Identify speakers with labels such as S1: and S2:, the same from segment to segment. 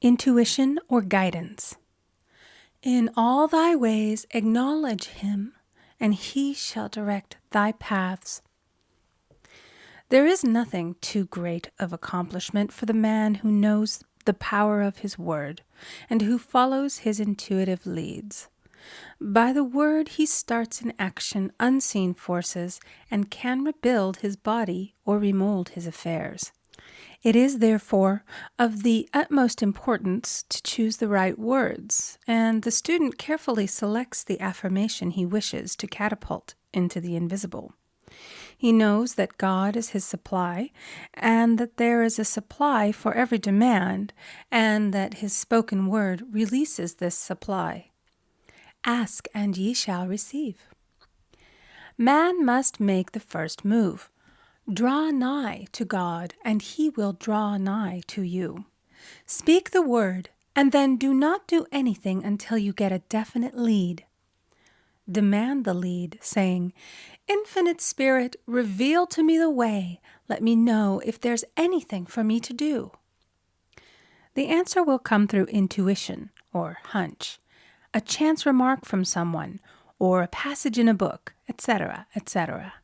S1: Intuition or guidance. In all thy ways acknowledge him, and he shall direct thy paths. There is nothing too great of accomplishment for the man who knows the power of his word, and who follows his intuitive leads. By the word he starts in action unseen forces, and can rebuild his body or remold his affairs. It is, therefore, of the utmost importance to choose the right words, and the student carefully selects the affirmation he wishes to catapult into the invisible. He knows that God is his supply, and that there is a supply for every demand, and that his spoken word releases this supply. Ask, and ye shall receive. Man must make the first move. Draw nigh to God, and he will draw nigh to you. Speak the word, and then do not do anything until you get a definite lead. Demand the lead, saying, Infinite Spirit, reveal to me the way. Let me know if there's anything for me to do. The answer will come through intuition, or hunch, a chance remark from someone, or a passage in a book, etc., etc.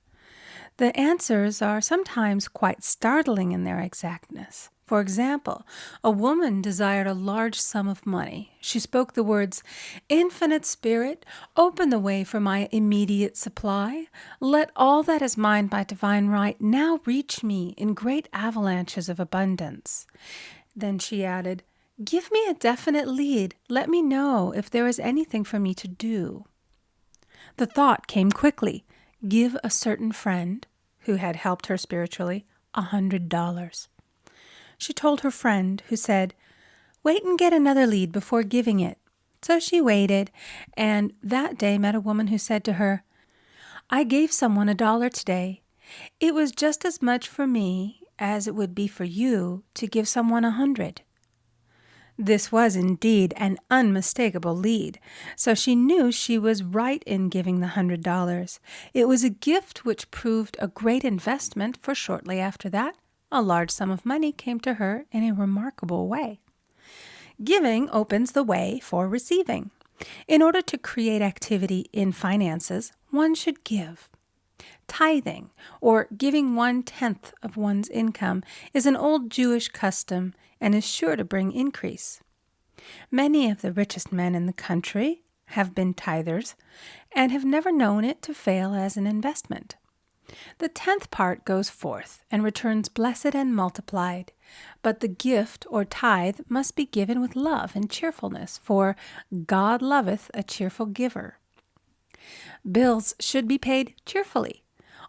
S1: The answers are sometimes quite startling in their exactness. For example, a woman desired a large sum of money. She spoke the words, Infinite Spirit, open the way for my immediate supply. Let all that is mine by divine right now reach me in great avalanches of abundance. Then she added, Give me a definite lead. Let me know if there is anything for me to do. The thought came quickly. Give a certain friend, who had helped her spiritually, $100. She told her friend, who said, Wait and get another lead before giving it. So she waited, and that day met a woman who said to her, I gave someone $1 today. It was just as much for me as it would be for you to give someone 100. This was indeed an unmistakable lead, so she knew she was right in giving the $100. It was a gift which proved a great investment, for shortly after that, a large sum of money came to her in a remarkable way. Giving opens the way for receiving. In order to create activity in finances, one should give. Tithing, or giving 1/10 of one's income, is an old Jewish custom and is sure to bring increase. Many of the richest men in the country have been tithers and have never known it to fail as an investment. The 10th part goes forth and returns blessed and multiplied, but the gift or tithe must be given with love and cheerfulness, for God loveth a cheerful giver. Bills should be paid cheerfully.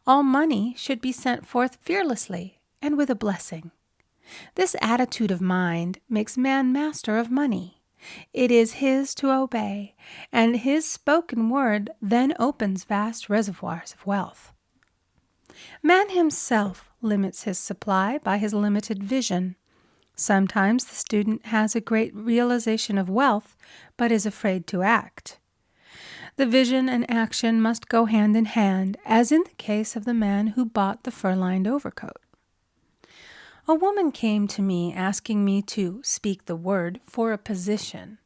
S1: All money should be sent forth fearlessly and with a blessing. This attitude of mind makes man master of money. It is his to obey, and his spoken word then opens vast reservoirs of wealth. Man himself limits his supply by his limited vision. Sometimes the student has a great realization of wealth, but is afraid to act. The vision and action must go hand in hand, as in the case of the man who bought the fur-lined overcoat. A woman came to me asking me to speak the word for a position.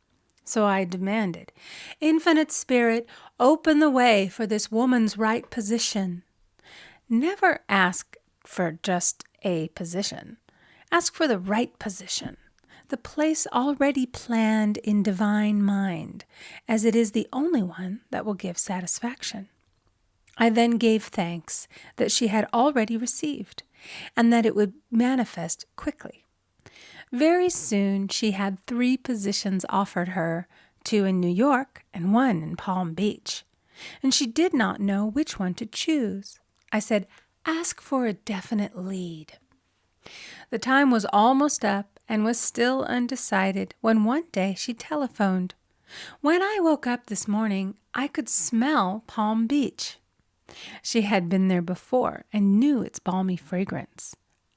S1: So I demanded, Infinite Spirit, open the way for this woman's right position. Never ask for just a position. Ask for the right position, the place already planned in divine mind, as it is the only one that will give satisfaction. I then gave thanks that she had already received, and that it would manifest quickly. Very soon she had 3 positions offered her, 2 in New York and 1 in Palm Beach, and she did not know which one to choose. I said, Ask for a definite lead. The time was almost up and was still undecided when one day she telephoned. When I woke up this morning, I could smell Palm Beach. She had been there before and knew its balmy fragrance.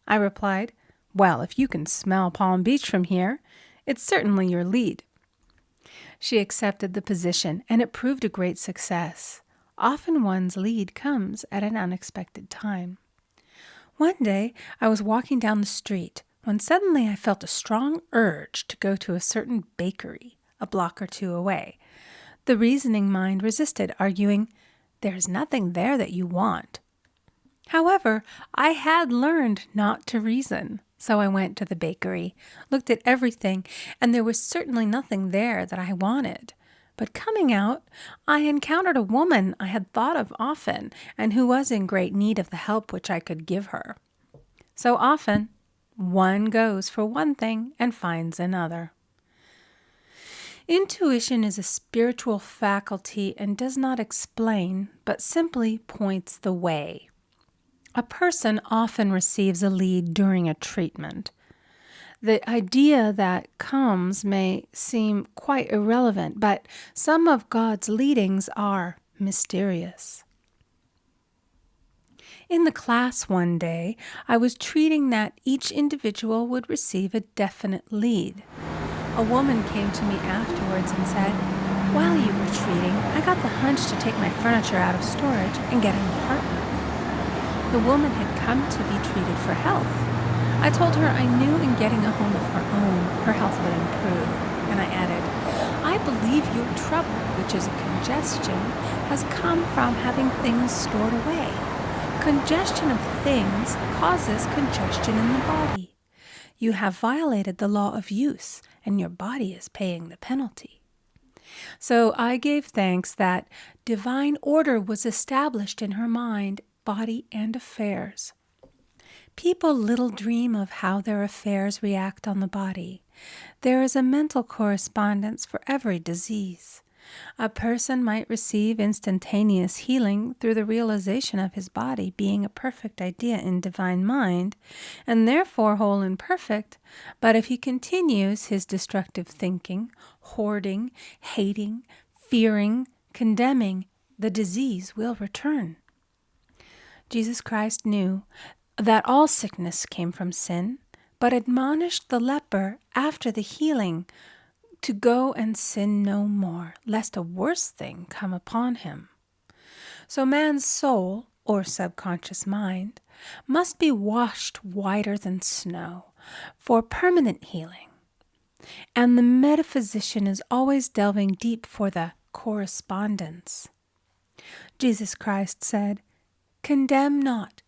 S1: I replied, Well, if you can smell Palm Beach from here, it's certainly your lead. She accepted the position, and it proved a great success. Often one's lead comes at an unexpected time. One day I was walking down the street when suddenly I felt a strong urge to go to a certain bakery a block or two away. The reasoning mind resisted, arguing, "There's nothing there that you want." However, I had learned not to reason, so I went to the bakery, looked at everything, and there was certainly nothing there that I wanted. But coming out, I encountered a woman I had thought of often and who was in great need of the help which I could give her. So often, one goes for one thing and finds another. Intuition is a spiritual faculty and does not explain, but simply points the way. A person often receives a lead during a treatment. The idea that comes may seem quite irrelevant, but some of God's leadings are mysterious. In the class one day, I was treating that each individual would receive a definite lead. A woman came to me afterwards and said, "While you were treating, I got the hunch to take my furniture out of storage and get an apartment." The woman had come to be treated for health. I told her I knew in getting a home of her own, her health would improve, and I added, "I believe your trouble, which is a congestion, has come from having things stored away. Congestion of things causes congestion in the body. You have violated the law of use, and your body is paying the penalty." So I gave thanks that divine order was established in her mind, body, and affairs. People little dream of how their affairs react on the body. There is a mental correspondence for every disease. A person might receive instantaneous healing through the realization of his body being a perfect idea in divine mind, and therefore whole and perfect, but if he continues his destructive thinking, hoarding, hating, fearing, condemning, the disease will return. Jesus Christ knew that all sickness came from sin, but admonished the leper after the healing to go and sin no more, lest a worse thing come upon him. So man's soul, or subconscious mind, must be washed whiter than snow for permanent healing. And the metaphysician is always delving deep for the correspondence. Jesus Christ said, "Condemn not,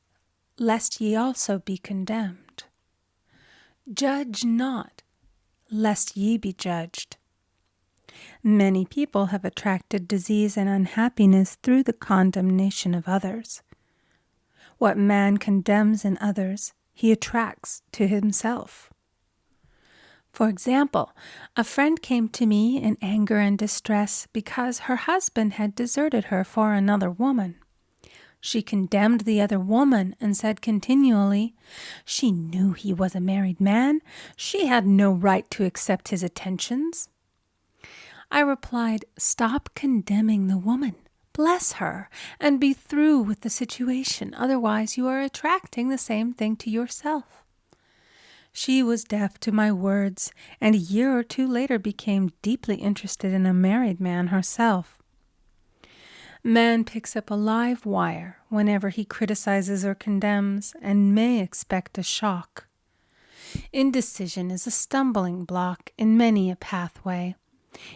S1: lest ye also be condemned. Judge not, lest ye be judged." Many people have attracted disease and unhappiness through the condemnation of others. What man condemns in others, he attracts to himself. For example, a friend came to me in anger and distress because her husband had deserted her for another woman. She condemned the other woman and said continually, "She knew he was a married man. She had no right to accept his attentions." I replied, "Stop condemning the woman. Bless her and be through with the situation. Otherwise, you are attracting the same thing to yourself." She was deaf to my words, and a year or two later became deeply interested in a married man herself. Man picks up a live wire whenever he criticizes or condemns and may expect a shock. Indecision is a stumbling block in many a pathway.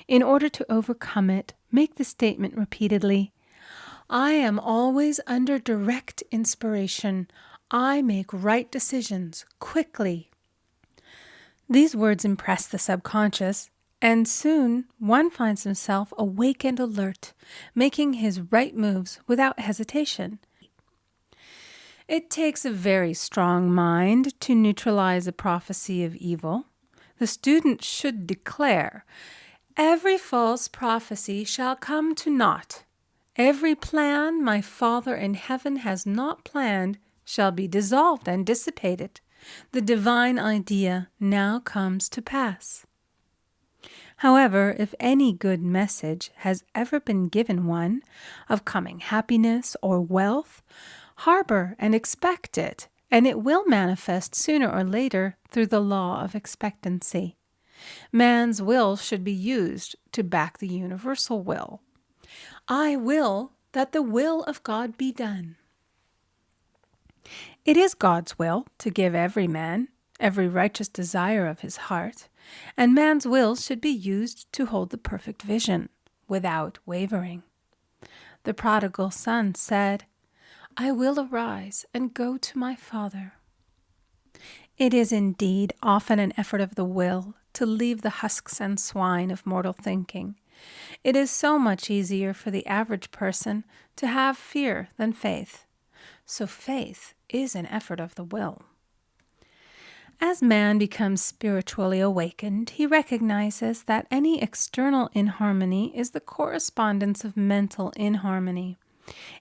S1: In order to overcome it, make the statement repeatedly, "I am always under direct inspiration. I make right decisions quickly." These words impress the subconscious, and soon one finds himself awake and alert, making his right moves without hesitation. It takes a very strong mind to neutralize a prophecy of evil. The student should declare, "Every false prophecy shall come to naught. Every plan my Father in heaven has not planned shall be dissolved and dissipated. The divine idea now comes to pass." However, if any good message has ever been given one, of coming happiness or wealth, harbor and expect it, and it will manifest sooner or later through the law of expectancy. Man's will should be used to back the universal will. I will that the will of God be done. It is God's will to give every man every righteous desire of his heart, and man's will should be used to hold the perfect vision, without wavering. The prodigal son said, "I will arise and go to my father." It is indeed often an effort of the will to leave the husks and swine of mortal thinking. It is so much easier for the average person to have fear than faith. So faith is an effort of the will. As man becomes spiritually awakened, he recognizes that any external inharmony is the correspondence of mental inharmony.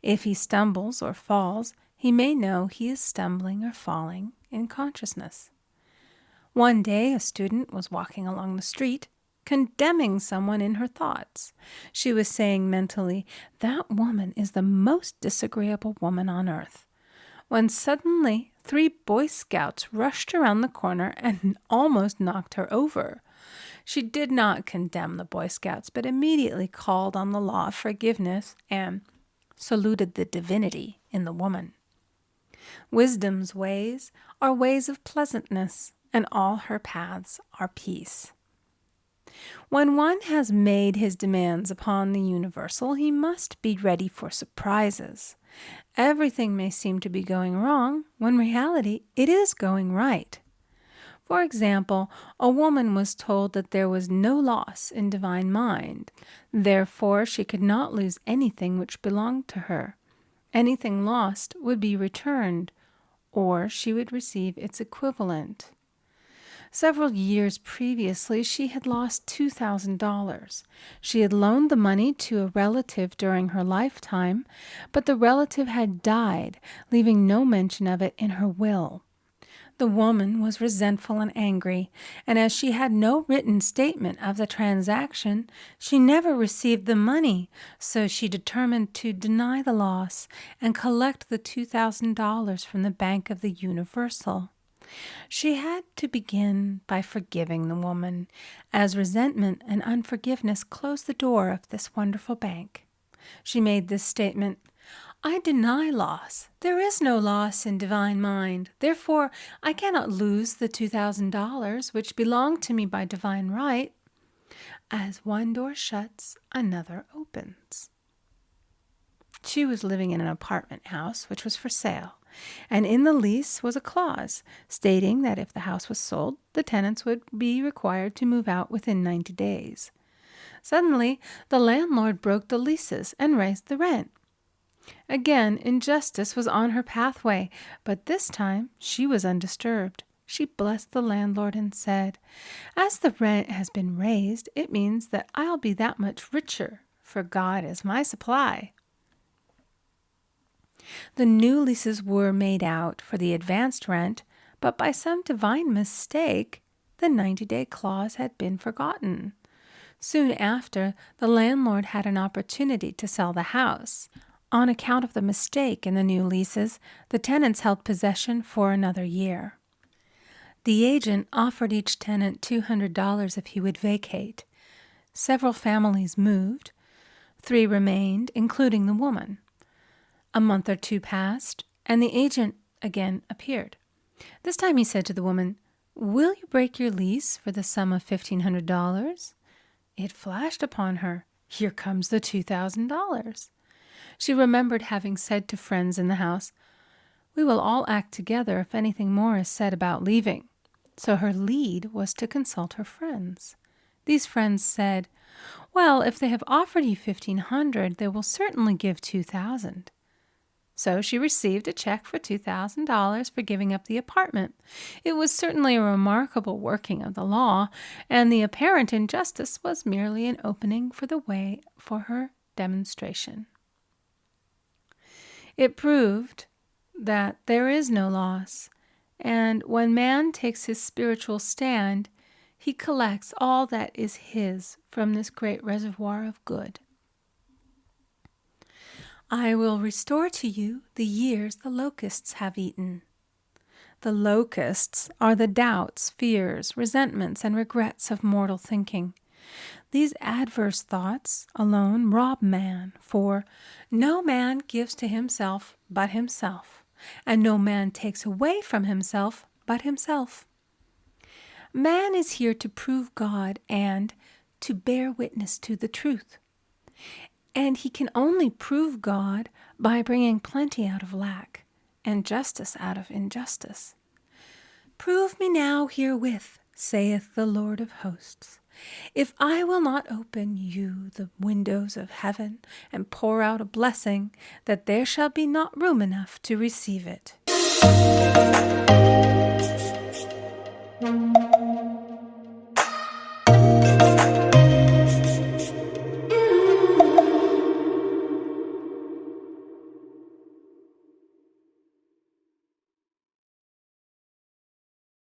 S1: If he stumbles or falls, he may know he is stumbling or falling in consciousness. One day, a student was walking along the street, condemning someone in her thoughts. She was saying mentally, "That woman is the most disagreeable woman on earth," when suddenly 3 Boy Scouts rushed around the corner and almost knocked her over. She did not condemn the Boy Scouts, but immediately called on the law of forgiveness and saluted the divinity in the woman. Wisdom's ways are ways of pleasantness, and all her paths are peace. When one has made his demands upon the universal, he must be ready for surprises. Everything may seem to be going wrong, when in reality it is going right. For example, a woman was told that there was no loss in divine mind. Therefore, she could not lose anything which belonged to her. Anything lost would be returned, or she would receive its equivalent. Several years previously, she had lost $2,000. She had loaned the money to a relative during her lifetime, but the relative had died, leaving no mention of it in her will. The woman was resentful and angry, and as she had no written statement of the transaction, she never received the money, so she determined to deny the loss and collect the $2,000 from the Bank of the Universal. She had to begin by forgiving the woman, as resentment and unforgiveness closed the door of this wonderful bank. She made this statement, "I deny loss. There is no loss in divine mind. Therefore, I cannot lose the $2,000 which belong to me by divine right. As one door shuts, another opens." She was living in an apartment house which was for sale, and in the lease was a clause stating that if the house was sold, the tenants would be required to move out within 90 days. Suddenly, the landlord broke the leases and raised the rent. Again, injustice was on her pathway, but this time she was undisturbed. She blessed the landlord and said, "As the rent has been raised, it means that I'll be that much richer, for God is my supply." The new leases were made out for the advanced rent, but by some divine mistake, the 90-day clause had been forgotten. Soon after, the landlord had an opportunity to sell the house. On account of the mistake in the new leases, the tenants held possession for another year. The agent offered each tenant $200 if he would vacate. Several families moved. 3 remained, including the woman. A month or 2 passed, and the agent again appeared. This time he said to the woman, "Will you break your lease for the sum of $1,500? It flashed upon her, "Here comes the $2,000. She remembered having said to friends in the house, "We will all act together if anything more is said about leaving." So her lead was to consult her friends. These friends said, "Well, if they have offered you $1,500, they will certainly give $2,000. So she received a check for $2,000 for giving up the apartment. It was certainly a remarkable working of the law, and the apparent injustice was merely an opening for the way for her demonstration. It proved that there is no loss, and when man takes his spiritual stand, he collects all that is his from this great reservoir of good. I will restore to you the years the locusts have eaten. The locusts are the doubts, fears, resentments, and regrets of mortal thinking. These adverse thoughts alone rob man, for no man gives to himself but himself, and no man takes away from himself but himself. Man is here to prove God and to bear witness to the truth. And he can only prove God by bringing plenty out of lack and justice out of injustice. Prove me now herewith, saith the Lord of hosts, if I will not open you the windows of heaven and pour out a blessing, that there shall be not room enough to receive it.